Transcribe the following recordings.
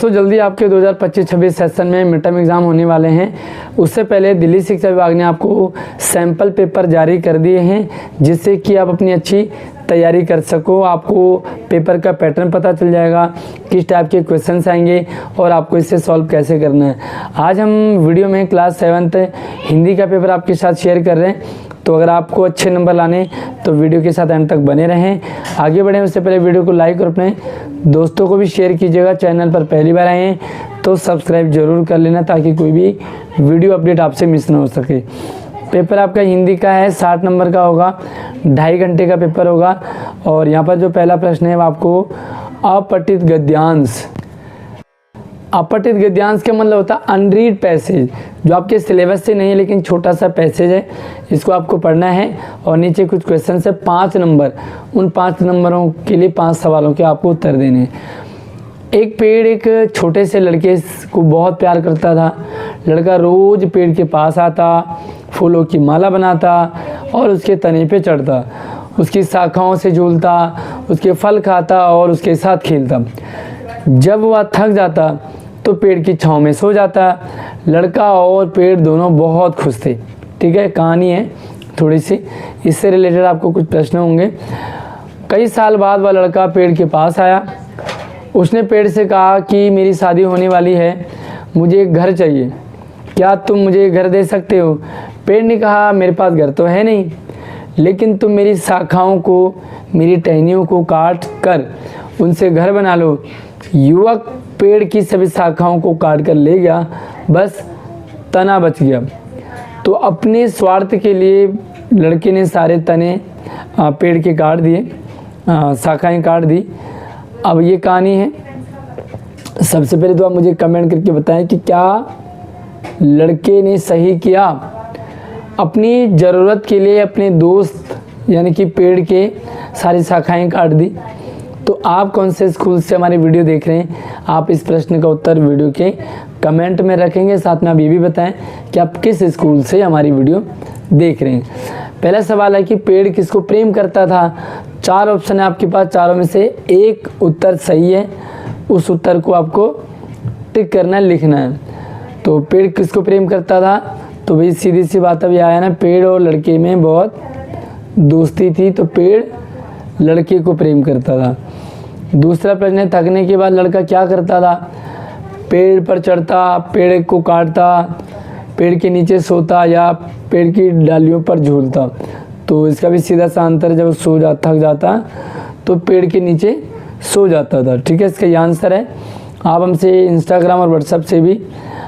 दोस्तों जल्दी आपके 2025-26 सेशन में मिड टर्म एग्ज़ाम होने वाले हैं। उससे पहले दिल्ली शिक्षा विभाग ने आपको सैम्पल पेपर जारी कर दिए हैं, जिससे कि आप अपनी अच्छी तैयारी कर सको। आपको पेपर का पैटर्न पता चल जाएगा, किस टाइप के क्वेश्चंस आएंगे और आपको इसे सॉल्व कैसे करना है। आज हम वीडियो में क्लास 7th हिंदी का पेपर आपके साथ शेयर कर रहे हैं। तो अगर आपको अच्छे नंबर लाने तो वीडियो के साथ एंड तक बने रहें। आगे बढ़ें उससे पहले वीडियो को लाइक और अपने दोस्तों को भी शेयर कीजिएगा। चैनल पर पहली बार आए हैं तो सब्सक्राइब जरूर कर लेना, ताकि कोई भी वीडियो अपडेट आपसे मिस ना हो सके। पेपर आपका हिंदी का है, 60 नंबर का होगा, 2.5 घंटे का पेपर होगा। और यहाँ पर जो पहला प्रश्न है वो आपको अपठित गद्यांश। अपठित गद्यांश का मतलब होता है अनरीड पैसेज, जो आपके सिलेबस से नहीं है लेकिन छोटा सा पैसेज है, इसको आपको पढ़ना है। और नीचे कुछ क्वेश्चन है 5 नंबर, उन 5 नंबरों के लिए 5 सवालों के आपको उत्तर देने हैं। एक पेड़ एक छोटे से लड़के को बहुत प्यार करता था। लड़का रोज पेड़ के पास आता, फूलों की माला बनाता और उसके तने पे चढ़ता, उसकी शाखाओं से झूलता, उसके फल खाता और उसके साथ खेलता। जब वह थक जाता तो पेड़ की छांव में सो जाता। लड़का और पेड़ दोनों बहुत खुश थे। ठीक है, कहानी है थोड़ी सी, इससे रिलेटेड आपको कुछ प्रश्न होंगे। कई साल बाद वह लड़का पेड़ के पास आया। उसने पेड़ से कहा कि मेरी शादी होने वाली है, मुझे एक घर चाहिए, क्या तुम मुझे घर दे सकते हो? पेड़ ने कहा, मेरे पास घर तो है नहीं, लेकिन तुम मेरी शाखाओं को, मेरी टहनियों को काट कर उनसे घर बना लो। युवक पेड़ की सभी शाखाओं को काट कर ले गया, बस तना बच गया। तो अपने स्वार्थ के लिए लड़के ने सारे तने पेड़ के काट दिए, शाखाएं काट दी। अब ये कहानी है। सबसे पहले तो आप मुझे कमेंट करके बताएं कि क्या लड़के ने सही किया। अपनी ज़रूरत के लिए अपने दोस्त यानी कि पेड़ के सारी शाखाएं काट दी। तो आप कौन से स्कूल से हमारी वीडियो देख रहे हैं, आप इस प्रश्न का उत्तर वीडियो के कमेंट में रखेंगे। साथ में आप ये भी बताएं कि आप किस स्कूल से हमारी वीडियो देख रहे हैं। पहला सवाल है कि पेड़ किसको प्रेम करता था। 4 ऑप्शन है आपके पास, चारों में से एक उत्तर सही है। उस उत्तर को आपको टिक करना है, लिखना है। तो पेड़ किसको प्रेम करता था, तो भाई सीधी सी बात अब ये आया ना, पेड़ और लड़के में बहुत दोस्ती थी, तो पेड़ लड़के को प्रेम करता था। दूसरा प्रश्न है, थकने के बाद लड़का क्या करता था। पेड़ पर चढ़ता, पेड़ को काटता, पेड़ के नीचे सोता या पेड़ की डालियों पर झूलता। तो इसका भी सीधा सा आंसर, जब सो जा थक जाता तो पेड़ के नीचे सो जाता था। ठीक है, इसका ये आंसर है। आप हमसे इंस्टाग्राम और व्हाट्सएप से भी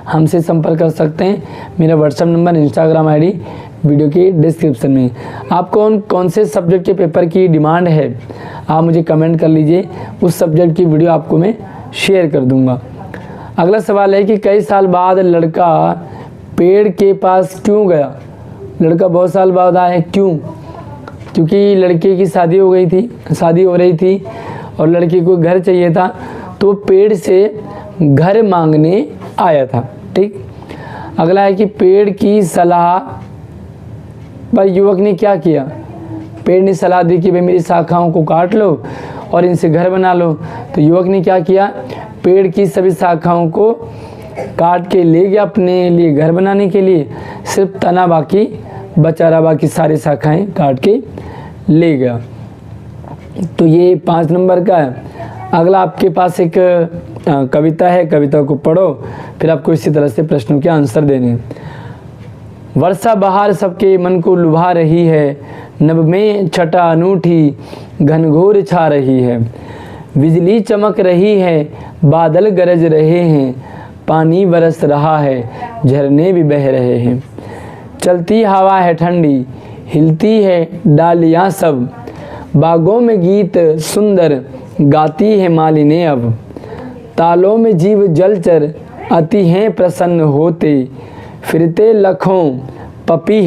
हमसे संपर्क कर सकते हैं। मेरा WhatsApp number, Instagram ID video की डिस्क्रिप्शन में। आप कौन से सब्जेक्ट के पेपर की डिमांड है, आप मुझे कमेंट कर लीजिए, उस सब्जेक्ट की वीडियो आपको मैं शेयर कर दूंगा। अगला सवाल है कि कई साल बाद लड़का पेड़ के पास क्यों गया। लड़का बहुत साल बाद आया, क्यों? क्योंकि लड़के की शादी हो रही थी और लड़के को घर चाहिए था, तो पेड़ से घर मांगने आया था। ठीक, अगला है कि पेड़ की सलाह पर युवक ने क्या किया। पेड़ ने सलाह दी कि भाई मेरी शाखाओं को काट लो और इनसे घर बना लो। तो युवक ने क्या किया, पेड़ की सभी शाखाओं को काट के ले गया अपने लिए घर बनाने के लिए, सिर्फ तना बाकी बचा रहा, बाकी सारी शाखाएं काट के ले गया। तो ये 5 नंबर का है। अगला आपके पास एक कविता है, कविता को पढ़ो, फिर आपको इसी तरह से प्रश्नों के आंसर देने। वर्षा बहार सबके मन को लुभा रही है, नभ में छटा अनूठी घनघोर छा रही है। बिजली चमक रही है, बादल गरज रहे हैं, पानी बरस रहा है, झरने भी बह रहे हैं। चलती हवा है ठंडी, हिलती है डालियाँ सब, बागों में गीत सुंदर गाती है मालिनी अब। तालों में जीव जलचर अति हैं प्रसन्न होते, फिरते लखों पपी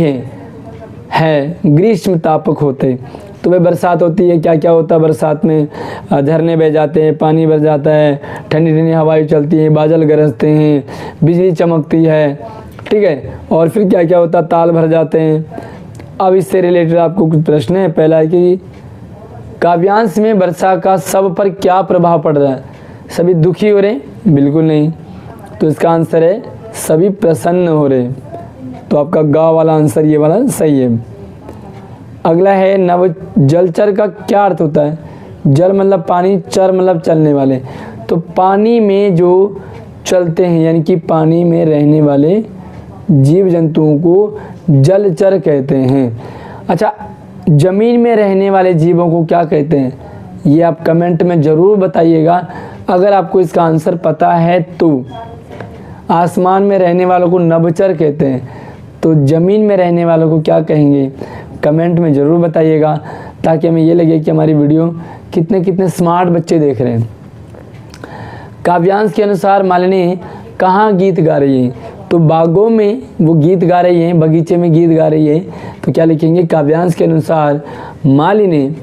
है ग्रीष्म तापक होते। तो वह बरसात होती है, क्या क्या होता है बरसात में, झरने बह जाते हैं, पानी बरस जाता है, ठंडी ठंडी हवाएं चलती हैं, बादल गरजते हैं, बिजली चमकती है। ठीक है, और फिर क्या क्या होता है, ताल भर जाते हैं। अब इससे रिलेटेड आपको कुछ प्रश्न है। पहला है कि काव्यांश में वर्षा का सब पर क्या प्रभाव पड़ रहा है। सभी दुखी हो रहे हैं बिल्कुल नहीं। तो इसका आंसर है सभी प्रसन्न हो रहे। तो आपका गा वाला आंसर ये वाला सही है। अगला है नव जलचर का क्या अर्थ होता है? जल मतलब पानी, चर मतलब चलने वाले। तो पानी में जो चलते हैं यानी कि पानी में रहने वाले जीव जंतुओं को जलचर कहते हैं। अच्छा, ज़मीन में रहने वाले जीवों को क्या कहते हैं? ये आप कमेंट में ज़रूर बताइएगा अगर आपको इसका आंसर पता है तो। आसमान में रहने वालों को नभचर कहते हैं, तो ज़मीन में रहने वालों को क्या कहेंगे? कमेंट में ज़रूर बताइएगा ताकि हमें ये लगे कि हमारी वीडियो कितने स्मार्ट बच्चे देख रहे हैं। काव्यांश के अनुसार मालिनी कहाँ गीत गा रही है? तो बागों में वो गीत गा रही हैं, बगीचे में गीत गा रही है। तो क्या लिखेंगे? काव्यांश के अनुसार मालिनी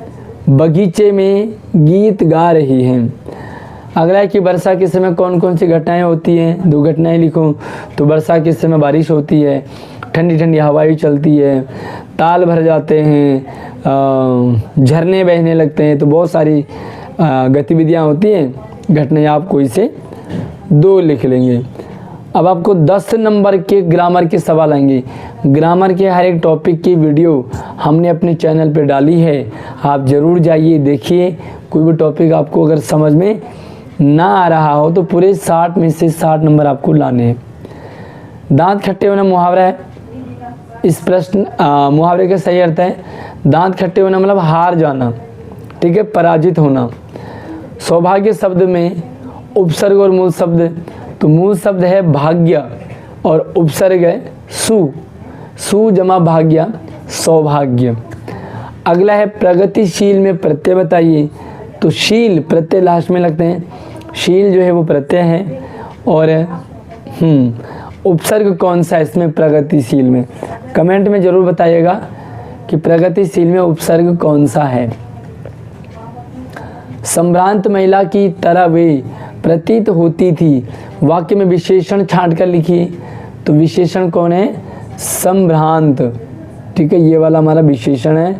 बगीचे में गीत गा रही हैं। अगला है कि वर्षा के समय कौन कौन सी घटनाएं होती हैं? 2 घटनाएं लिखो। तो वर्षा के समय बारिश होती है, ठंडी ठंडी हवाएं चलती है, ताल भर जाते हैं, झरने बहने लगते हैं। तो बहुत सारी गतिविधियां होती हैं, घटनाएं आप कोई से 2 लिख लेंगे। अब आपको 10 नंबर के ग्रामर के सवाल आएंगे। ग्रामर के हर एक टॉपिक की वीडियो हमने अपने चैनल पे डाली है, आप ज़रूर जाइए देखिए। कोई भी टॉपिक आपको अगर समझ में ना आ रहा हो तो पूरे 60 में से 60 नंबर आपको लाने हैं। दांत खट्टे होना मुहावरा है। इस प्रश्न मुहावरे का सही अर्थ है दांत खट्टे होना मतलब हार जाना, ठीक है, पराजित होना। सौभाग्य शब्द में उपसर्ग और मूल शब्द, तो मूल शब्द है भाग्य और उपसर्ग है सु, सु जमा भाग्य, सौभाग्य। अगला है प्रगतिशील में प्रत्यय बताइए। तो शील प्रत्यय लास्ट में लगते हैं, शील जो है वो प्रत्यय है। और उपसर्ग कौन सा है इसमें प्रगतिशील में? कमेंट में ज़रूर बताइएगा कि प्रगतिशील में उपसर्ग कौन सा है। संभ्रांत महिला की तरह वे प्रतीत होती थी। वाक्य में विशेषण छांट कर लिखिए। तो विशेषण कौन है? संभ्रांत, ठीक है, ये वाला हमारा विशेषण है।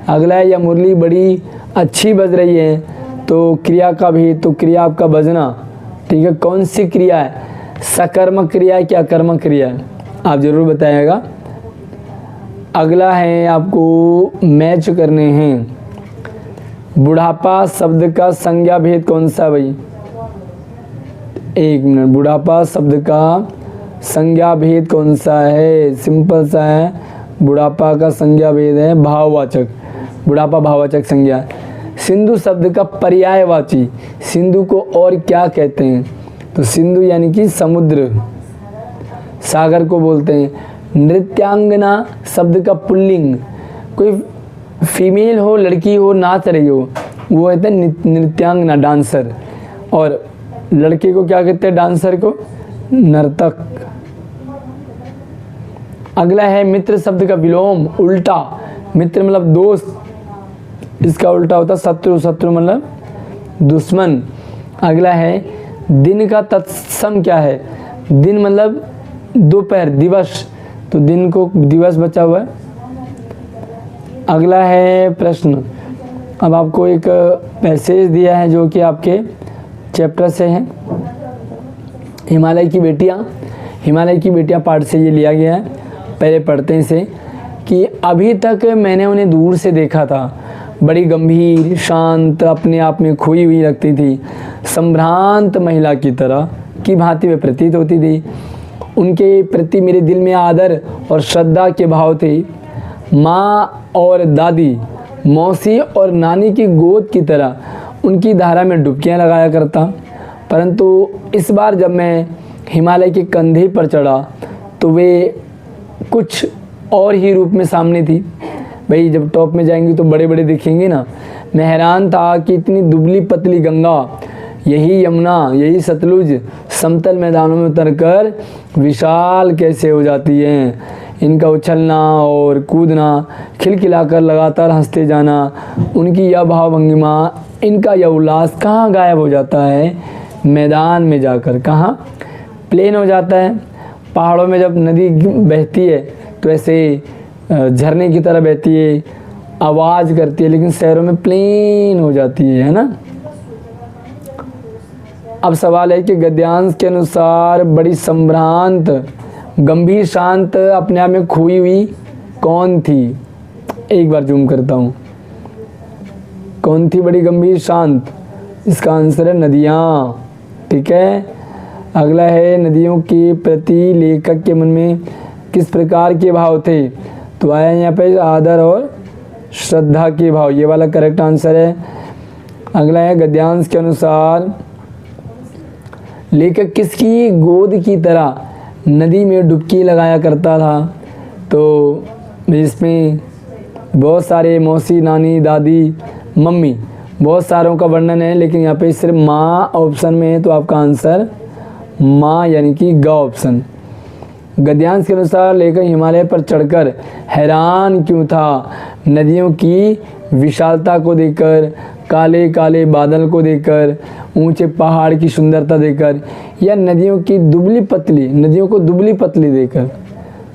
अगला है यह मुरली बड़ी अच्छी बज रही है। तो क्रिया का भी, तो क्रिया आपका बजना, ठीक है, कौन सी क्रिया है? सकर्मक क्रिया है क्या कर्मक क्रिया है? आप ज़रूर बताइएगा। अगला है आपको मैच करने हैं। बुढ़ापा शब्द का संज्ञा भेद कौन सा भाई? 1 मिनट। बुढ़ापा शब्द का संज्ञा भेद कौन सा है? सिंपल सा है, बुढ़ापा का संज्ञा भेद है भाववाचक। बुढ़ापा भाववाचक संज्ञा। सिंधु शब्द का पर्यायवाची, सिंधु को और क्या कहते हैं? तो सिंधु यानी कि समुद्र, सागर को बोलते हैं। नृत्यांगना शब्द का पुल्लिंग, कोई फीमेल हो, लड़की हो, नाच रही हो, वो कहते हैं नृत्यांगना, डांसर। और लड़के को क्या कहते हैं? डांसर को नर्तक। अगला है मित्र शब्द का विलोम उल्टा। मित्र मतलब दोस्त, इसका उल्टा होता है शत्रु, शत्रु मतलब दुश्मन। अगला है दिन का तत्सम क्या है? दिन मतलब दोपहर, दिवस, तो दिन को दिवस बचा हुआ है। अगला है प्रश्न। अब आपको एक पैसेज दिया है जो कि आपके चैप्टर से है, हिमालय की बेटियां। हिमालय की बेटियां पार्ट से ये लिया गया है। पहले पढ़ते हैं इसे कि अभी तक मैंने उन्हें दूर से देखा था, बड़ी गंभीर, शांत, अपने आप में खोई हुई लगती थी, संभ्रांत महिला की तरह की भांति वे प्रतीत होती थी। उनके प्रति मेरे दिल में आदर और श्रद्धा के भाव थे। माँ और दादी, मौसी और नानी की गोद की तरह उनकी धारा में डुबकियाँ लगाया करता। परंतु इस बार जब मैं हिमालय के कंधे पर चढ़ा तो वे कुछ और ही रूप में सामने थी। भाई जब टॉप में जाएंगे तो बड़े बड़े दिखेंगे ना। मैं हैरान था कि इतनी दुबली पतली गंगा, यही यमुना, यही सतलुज समतल मैदानों में उतरकर विशाल कैसे हो जाती हैं। इनका उछलना और कूदना, खिलखिलाकर लगातार हंसते जाना, उनकी यह भाव भंगिमा, इनका यह उल्लास कहाँ गायब हो जाता है? मैदान में जाकर। कहाँ? प्लेन हो जाता है। पहाड़ों में जब नदी बहती है तो ऐसे झरने की तरह बहती है, आवाज़ करती है, लेकिन शहरों में प्लेन हो जाती है ना। अब सवाल है कि गद्यांश के अनुसार बड़ी संभ्रांत गंभीर शांत अपने आप में खोई हुई कौन थी? एक बार जूम करता हूँ, कौन थी बड़ी गंभीर शांत? इसका आंसर है नदियाँ। ठीक है, अगला है नदियों के प्रति लेखक के मन में किस प्रकार के भाव थे? तो आया यहाँ पे आदर और श्रद्धा के भाव, ये वाला करेक्ट आंसर है। अगला है गद्यांश के अनुसार लेखक किसकी गोद की तरह नदी में डुबकी लगाया करता था? तो इसमें बहुत सारे मौसी, नानी, दादी, मम्मी, बहुत सारों का वर्णन है, लेकिन यहाँ पे सिर्फ माँ ऑप्शन में है, तो आपका आंसर माँ यानी कि ग ऑप्शन। गद्यांश के अनुसार लेखक हिमालय पर चढ़कर हैरान क्यों था? नदियों की विशालता को देखकर, काले काले बादल को देखकर, ऊंचे पहाड़ की सुंदरता देखकर, या नदियों को दुबली पतली देखकर?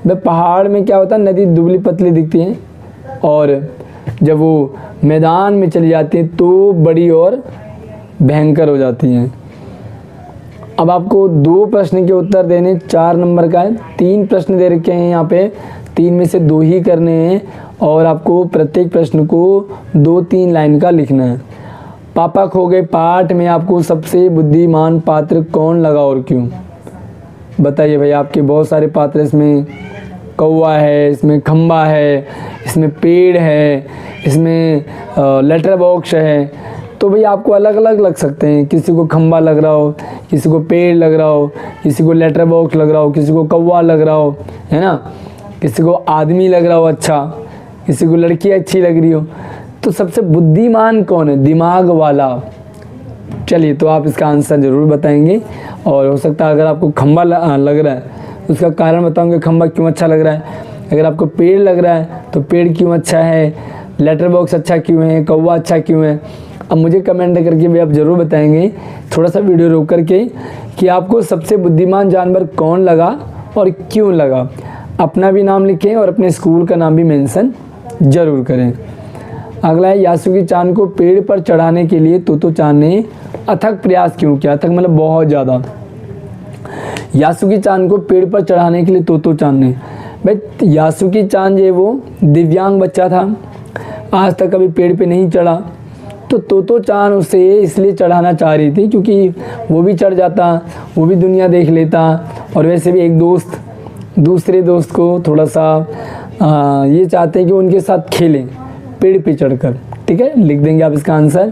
भाई पहाड़ में क्या होता है, नदी दुबली पतली दिखती है, और जब वो मैदान में चली जाती है तो बड़ी और भयंकर हो जाती हैं। अब आपको 2 प्रश्न के उत्तर देने, 4 नंबर का है, 3 प्रश्न दे रखे हैं यहाँ पे, 3 में से 2 ही करने हैं, और आपको प्रत्येक प्रश्न को 2-3 लाइन का लिखना है। पापा खो गए पाठ में आपको सबसे बुद्धिमान पात्र कौन लगा और क्यों? बताइए भाई, आपके बहुत सारे पात्र, इसमें कौवा है, इसमें खम्बा है, इसमें पेड़ है, इसमें लेटर बॉक्स है, तो भाई आपको अलग अलग लग सकते हैं। किसी को खम्बा लग रहा हो, किसी को पेड़ लग रहा हो, किसी को लेटर बॉक्स लग रहा हो, किसी को कौवा लग रहा हो, है ना, किसी को आदमी लग रहा हो अच्छा, किसी को लड़की अच्छी लग रही हो। तो सबसे बुद्धिमान कौन है? दिमाग वाला। चलिए, तो आप इसका आंसर ज़रूर बताएंगे, और हो सकता है अगर आपको खम्बा लग रहा है उसका कारण बताऊंगे, खम्बा क्यों अच्छा लग रहा है। अगर आपको पेड़ लग रहा है तो पेड़ क्यों अच्छा है, लेटर बॉक्स अच्छा क्यों है, कौवा अच्छा क्यों है। अब मुझे कमेंट करके भी आप ज़रूर बताएंगे, थोड़ा सा वीडियो रोक करके, कि आपको सबसे बुद्धिमान जानवर कौन लगा और क्यों लगा। अपना भी नाम लिखें और अपने स्कूल का नाम भी मेंशन ज़रूर करें। अगला है यासुकी चान को पेड़ पर चढ़ाने के लिए तोतो चान ने अथक प्रयास क्यों किया? अथक मतलब बहुत ज़्यादा। यासुकी चान को पेड़ पर चढ़ाने के लिए तोतो चान ने, भाई यासुकी चान जो है वो दिव्यांग बच्चा था, आज तक कभी पेड़ पे नहीं चढ़ा, तो तोतो चान उसे इसलिए चढ़ाना चाह रही थी क्योंकि वो भी चढ़ जाता, वो भी दुनिया देख लेता, और वैसे भी एक दोस्त दूसरे दोस्त को थोड़ा सा ये चाहते हैं कि उनके साथ खेलें पेड़ पे चढ़कर। ठीक है, लिख देंगे आप इसका आंसर।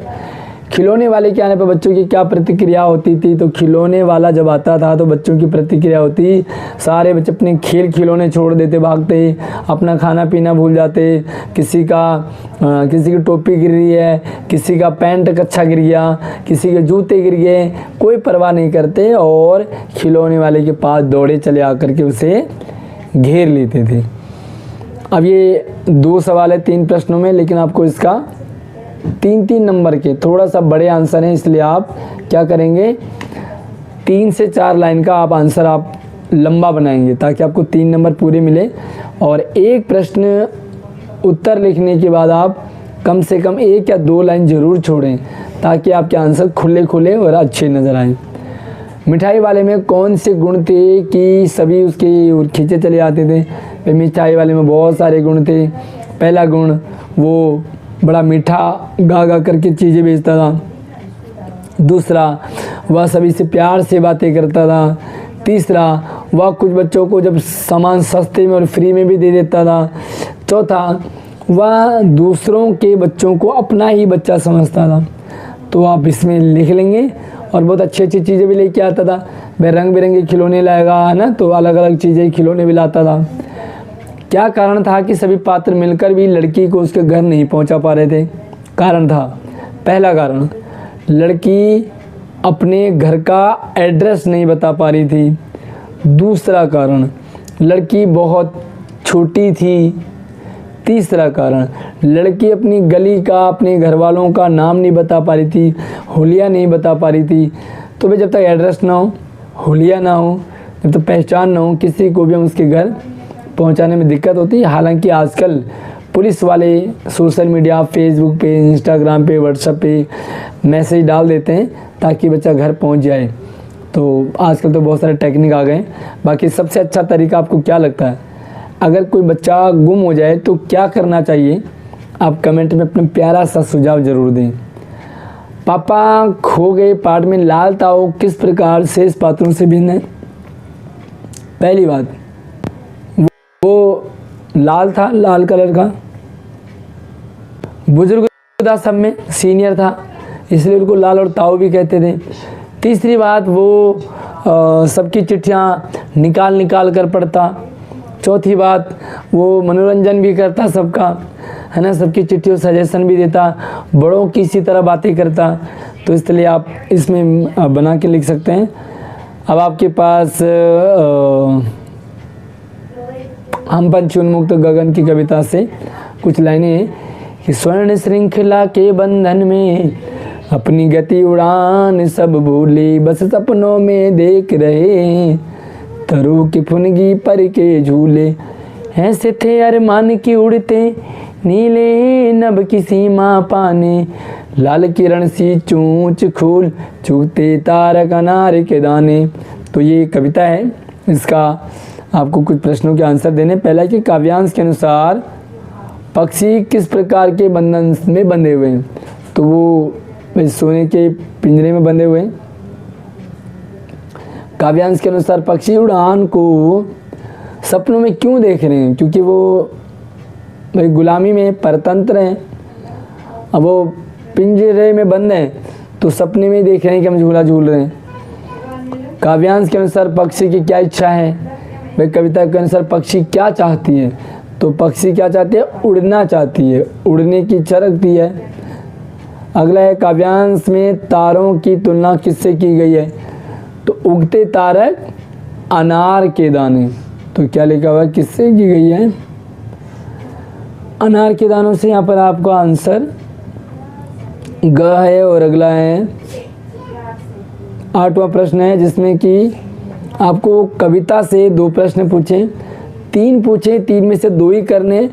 खिलौने वाले के आने पर बच्चों की क्या प्रतिक्रिया होती थी? तो खिलौने वाला जब आता था तो बच्चों की प्रतिक्रिया होती, सारे बच्चे अपने खिलौने छोड़ देते, भागते, अपना खाना पीना भूल जाते, किसी की टोपी गिर रही है, किसी का पैंट कच्छा गिर गया, किसी के जूते गिर गए, कोई परवाह नहीं करते, और खिलौने वाले के पास दौड़े चले आकर के उसे घेर लेते थे। अब ये 2 सवाल है 3 प्रश्नों में, लेकिन आपको इसका 3-3 नंबर के थोड़ा सा बड़े आंसर हैं, इसलिए आप क्या करेंगे, 3 से 4 लाइन का आप आंसर आप लंबा बनाएंगे ताकि आपको 3 नंबर पूरे मिले, और एक प्रश्न उत्तर लिखने के बाद आप कम से कम 1 या 2 लाइन ज़रूर छोड़ें ताकि आपके आंसर खुले खुले और अच्छे नज़र आएँ। मिठाई वाले में कौन से गुण थे कि सभी उसके खींचे चले आते थे? मिठाई वाले में बहुत सारे गुण थे। पहला गुण, वो बड़ा मीठा गा गा करके चीज़ें बेचता था। दूसरा, वह सभी से प्यार से बातें करता था। तीसरा, वह कुछ बच्चों को जब सामान सस्ते में और फ्री में भी दे देता था। चौथा, वह दूसरों के बच्चों को अपना ही बच्चा समझता था। तो आप इसमें लिख लेंगे, और बहुत अच्छी अच्छी चीज़ें भी लेके आता था। वह रंग बिरंगे खिलौने लाएगा, है ना, तो अलग अलग चीज़ें खिलौने भी लाता था। क्या कारण था कि सभी पात्र मिलकर भी लड़की को उसके घर नहीं पहुंचा पा रहे थे? कारण था, पहला कारण, लड़की अपने घर का एड्रेस नहीं बता पा रही थी। दूसरा कारण, लड़की बहुत छोटी थी। तीसरा कारण, लड़की अपनी गली का, अपने घर वालों का नाम नहीं बता पा रही थी, हुलिया नहीं बता पा रही थी। तो भाई जब तक एड्रेस ना हो, हुलिया ना हो, जब तक पहचान ना हो, किसी को भी हम उसके घर पहुंचाने में दिक्कत होती है। हालांकि आजकल पुलिस वाले सोशल मीडिया, फेसबुक पे, इंस्टाग्राम पे, व्हाट्सएप पे मैसेज डाल देते हैं, ताकि बच्चा घर पहुंच जाए। तो आजकल तो बहुत सारे टेक्निक आ गए। बाकी सबसे अच्छा तरीका आपको क्या लगता है? अगर कोई बच्चा गुम हो जाए तो क्या करना चाहिए? आप कमेंट में अपना प्यारा सा सुझाव ज़रूर दें। पापा खो गए पाठ में लाल ताऊ किस प्रकार शेष पात्रों से भिन्न है? पहली बात, वो लाल था, लाल कलर का, बुजुर्ग था, सब में सीनियर था, इसलिए उनको लाल और ताऊ भी कहते थे। तीसरी बात, वो सबकी चिट्ठियाँ निकाल कर पढ़ता। चौथी बात, वो मनोरंजन भी करता सबका, है ना, सबकी चिट्ठियों सजेशन भी देता, बड़ों की इसी तरह बातें करता। तो इसलिए आप इसमें बना के लिख सकते हैं। अब आपके पास हम पंछी उन्मुक्त गगन की कविता से कुछ लाइनें हैं कि स्वर्ण श्रृंखला के बंधन में अपनी गति उड़ान सब भूले, बस सपनों में देख रहे तरु की फुनगी पर के झूले, ऐसे थे अरमान की उड़ते नीले नभ की सीमा पाने, लाल किरण सी चूंच खूल चूकते तारक अनार के दाने। तो ये कविता है, इसका आपको कुछ प्रश्नों के आंसर देने। पहला कि काव्यांश के अनुसार पक्षी किस प्रकार के बंधन में बंधे हुए हैं? तो वो सोने के पिंजरे में बंधे हुए हैं। काव्यांश के अनुसार पक्षी उड़ान को सपनों में क्यों देख रहे हैं? क्योंकि वो भाई गुलामी में परतंत्र हैं। अब वो पिंजरे में बंद हैं तो सपने में देख रहे हैं कि हम झूला झूल रहे हैं। काव्यांश के अनुसार पक्षी की क्या इच्छा है? भाई कविता के अनुसार पक्षी क्या चाहती है? तो पक्षी क्या चाहती है? उड़ना चाहती है, उड़ने की इच्छा रखती है। अगला है काव्यांश में तारों की तुलना किससे की गई है? तो उगते तारक अनार के दाने। तो क्या लिखा हुआ है, किससे की गई है? अनार के दानों से। यहाँ पर आपका आंसर ग है। और अगला है 8वां प्रश्न है, जिसमें कि आपको कविता से 2 प्रश्न पूछे, 3 पूछे, 3 में से 2 ही करने।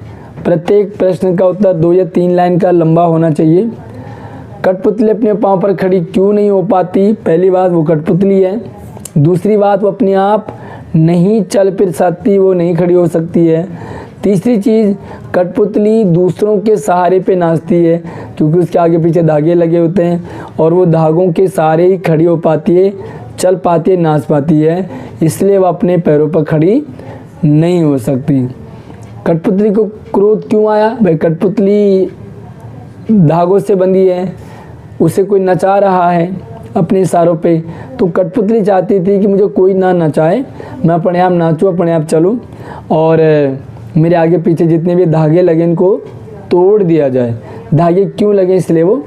प्रत्येक प्रश्न का उत्तर 2 या 3 लाइन का लंबा होना चाहिए। कठपुतली अपने पाँव पर खड़ी क्यों नहीं हो पाती? पहली बात, वो कठपुतली है। दूसरी बात, वो अपने आप नहीं चल फिर सकती, वो नहीं खड़ी हो सकती है। तीसरी चीज़, कठपुतली दूसरों के सहारे पे नाचती है क्योंकि उसके आगे पीछे धागे लगे होते हैं और वो धागों के सहारे ही खड़ी हो पाती है, चल पाती है, नाच पाती है, इसलिए वो अपने पैरों पर खड़ी नहीं हो सकती। कठपुतली को क्रोध क्यों आया? भाई कठपुतली धागों से बंधी है, उसे कोई नचा रहा है अपने इशारों पे, तो कठपुतली चाहती थी कि मुझे कोई ना नचाए, मैं अपने आप नाचूँ, अपने आप चलूँ और मेरे आगे पीछे जितने भी धागे लगे इनको तोड़ दिया जाए। धागे क्यों लगे? इसलिए वो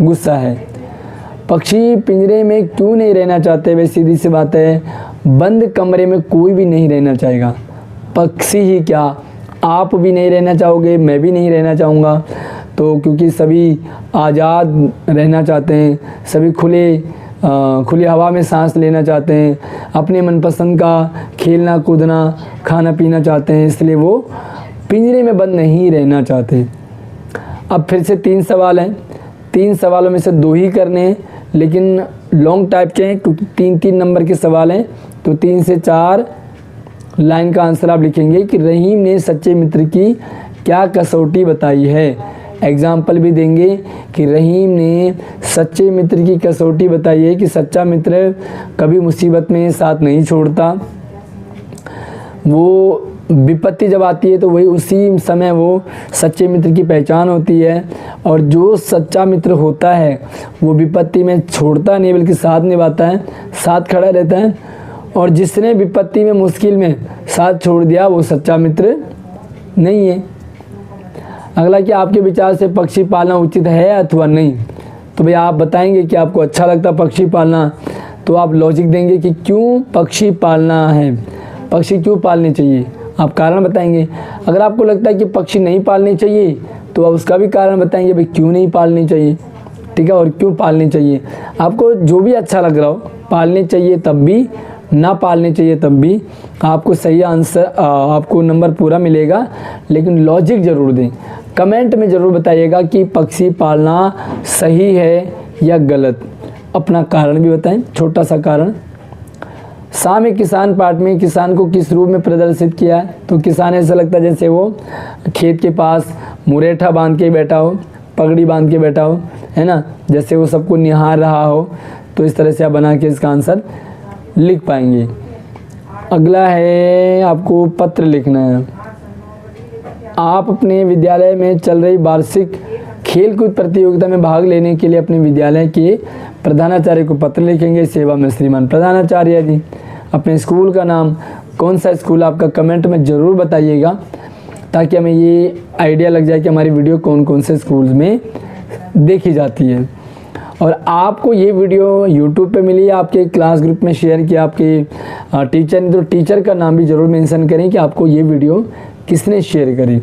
गुस्सा है। पक्षी पिंजरे में क्यों नहीं रहना चाहते? वे सीधी सी बात है, बंद कमरे में कोई भी नहीं रहना चाहेगा। पक्षी ही क्या, आप भी नहीं रहना चाहोगे, मैं भी नहीं रहना चाहूँगा। तो क्योंकि सभी आज़ाद रहना चाहते हैं, सभी खुली हवा में सांस लेना चाहते हैं, अपने मनपसंद का खेलना कूदना खाना पीना चाहते हैं, इसलिए वो पिंजरे में बंद नहीं रहना चाहते। अब फिर से 3 सवाल हैं, 3 सवालों में से 2 ही करने हैं, लेकिन लॉन्ग टाइप के हैं क्योंकि 3-3 नंबर के सवाल हैं। तो 3 से 4 लाइन का आंसर आप लिखेंगे कि रहीम ने सच्चे मित्र की क्या कसौटी बताई है। एग्जाम्पल भी देंगे कि रहीम ने सच्चे मित्र की कसौटी बताई है कि सच्चा मित्र कभी मुसीबत में साथ नहीं छोड़ता, वो विपत्ति जब आती है तो वही उसी समय वो सच्चे मित्र की पहचान होती है। और जो सच्चा मित्र होता है वो विपत्ति में छोड़ता नहीं बल्कि साथ निभाता है, साथ खड़ा रहता है। और जिसने विपत्ति में मुश्किल में साथ छोड़ दिया वो सच्चा मित्र नहीं है। अगला कि आपके विचार से पक्षी पालना उचित है अथवा नहीं? तो भैया आप बताएंगे कि आपको अच्छा लगता पक्षी पालना, तो आप लॉजिक देंगे कि क्यों पक्षी पालना है, पक्षी क्यों पालने चाहिए, आप कारण बताएंगे। अगर आपको लगता है कि पक्षी नहीं पालने चाहिए तो आप उसका भी कारण बताएंगे, भाई क्यों नहीं पालने चाहिए, ठीक है, और क्यों पालने चाहिए। आपको जो भी अच्छा लग रहा हो, पालने चाहिए तब भी, ना पालने चाहिए तब भी, आपको सही आंसर, आपको नंबर पूरा मिलेगा। लेकिन लॉजिक ज़रूर दें, कमेंट में ज़रूर बताइएगा कि पक्षी पालना सही है या गलत। अपना कारण भी बताएं, छोटा सा कारण। शाम में किसान पाठ में किसान को किस रूप में प्रदर्शित किया है? तो किसान ऐसा लगता है जैसे वो खेत के पास मुरेठा बांध के बैठा हो, पगड़ी बांध के बैठा हो, है ना, जैसे वो सबको निहार रहा हो। तो इस तरह से आप बना के इसका आंसर लिख पाएंगे। अगला है आपको पत्र लिखना है। आप अपने विद्यालय में चल रही वार्षिक खेलकूद प्रतियोगिता में भाग लेने के लिए अपने विद्यालय के प्रधानाचार्य को पत्र लिखेंगे। सेवा में श्रीमान प्रधानाचार्य जी। अपने स्कूल का नाम, कौन सा स्कूल आपका, कमेंट में ज़रूर बताइएगा, ताकि हमें ये आइडिया लग जाए कि हमारी वीडियो कौन कौन से स्कूल में देखी जाती है। और आपको ये वीडियो यूट्यूब पे मिली, आपके क्लास ग्रुप में शेयर किया आपके टीचर ने, तो टीचर का नाम भी ज़रूर मेंशन करें कि आपको ये वीडियो किसने शेयर करी।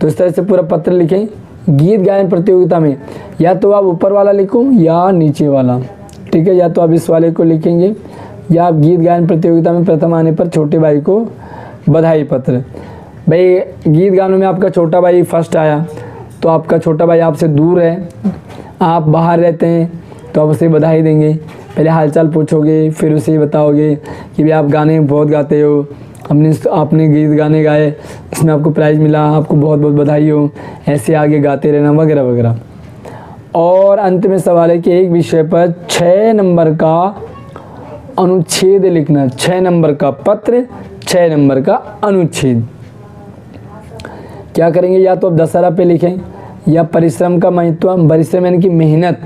तो इस तरह से पूरा पत्र लिखें। गीत गायन प्रतियोगिता में या तो आप ऊपर वाला लिखो या नीचे वाला, ठीक है, या तो आप इस वाले को लिखेंगे, या आप गीत गायन प्रतियोगिता में प्रथम आने पर छोटे भाई को बधाई पत्र। भाई गीत गानों में आपका छोटा भाई फर्स्ट आया, तो आपका छोटा भाई आपसे दूर है, आप बाहर रहते हैं, तो आप उसे बधाई देंगे। पहले हालचाल पूछोगे, फिर उसे बताओगे कि भाई आप गाने बहुत गाते हो, आपने गीत गाने गाए, उसमें आपको प्राइज़ मिला, आपको बहुत बहुत बधाई हो, ऐसे आगे गाते रहना वगैरह वगैरह। और अंत में सवाल है कि एक विषय पर 6 नंबर का अनुच्छेद लिखना। 6 नंबर का पत्र, 6 नंबर का अनुच्छेद। क्या करेंगे? या तो आप दशहरा पे लिखें, या परिश्रम का महत्व। परिश्रम यानी कि मेहनत,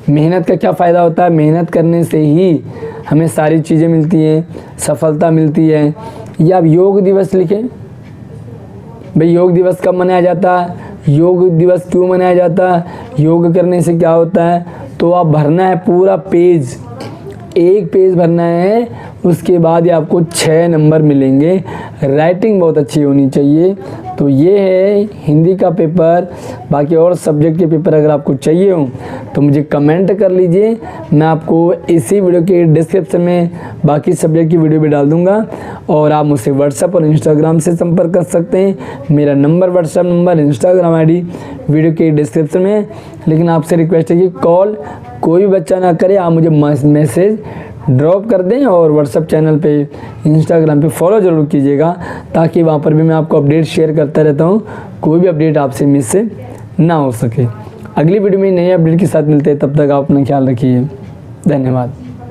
मेहनत का क्या फ़ायदा होता है? मेहनत करने से ही हमें सारी चीज़ें मिलती हैं, सफलता मिलती है। या आप योग दिवस लिखें। भाई योग दिवस कब मनाया जाता है, योग दिवस क्यों मनाया जाता है, योग करने से क्या होता है, तो आप भरना है पूरा पेज, एक पेज भरना है। उसके बाद ये आपको 6 नंबर मिलेंगे। राइटिंग बहुत अच्छी होनी चाहिए। तो ये है हिंदी का पेपर। बाकी और सब्जेक्ट के पेपर अगर आपको चाहिए हो तो मुझे कमेंट कर लीजिए, मैं आपको इसी वीडियो के डिस्क्रिप्शन में बाकी सब्जेक्ट की वीडियो भी डाल दूंगा। और आप मुझसे व्हाट्सएप और इंस्टाग्राम से संपर्क कर सकते हैं। मेरा number, WhatsApp number, Instagram ID video के डिस्क्रिप्शन में है। लेकिन आपसे रिक्वेस्ट है कि कॉल कोई भी बच्चा ना करे, आप मुझे मैसेज ड्रॉप कर दें। और व्हाट्सएप चैनल पे, इंस्टाग्राम पे फॉलो ज़रूर कीजिएगा, ताकि वहाँ पर भी मैं आपको अपडेट शेयर करता रहता हूँ। कोई भी अपडेट आपसे मिस से ना हो सके। अगली वीडियो में नए अपडेट के साथ मिलते हैं, तब तक आप अपना ख्याल रखिए। धन्यवाद।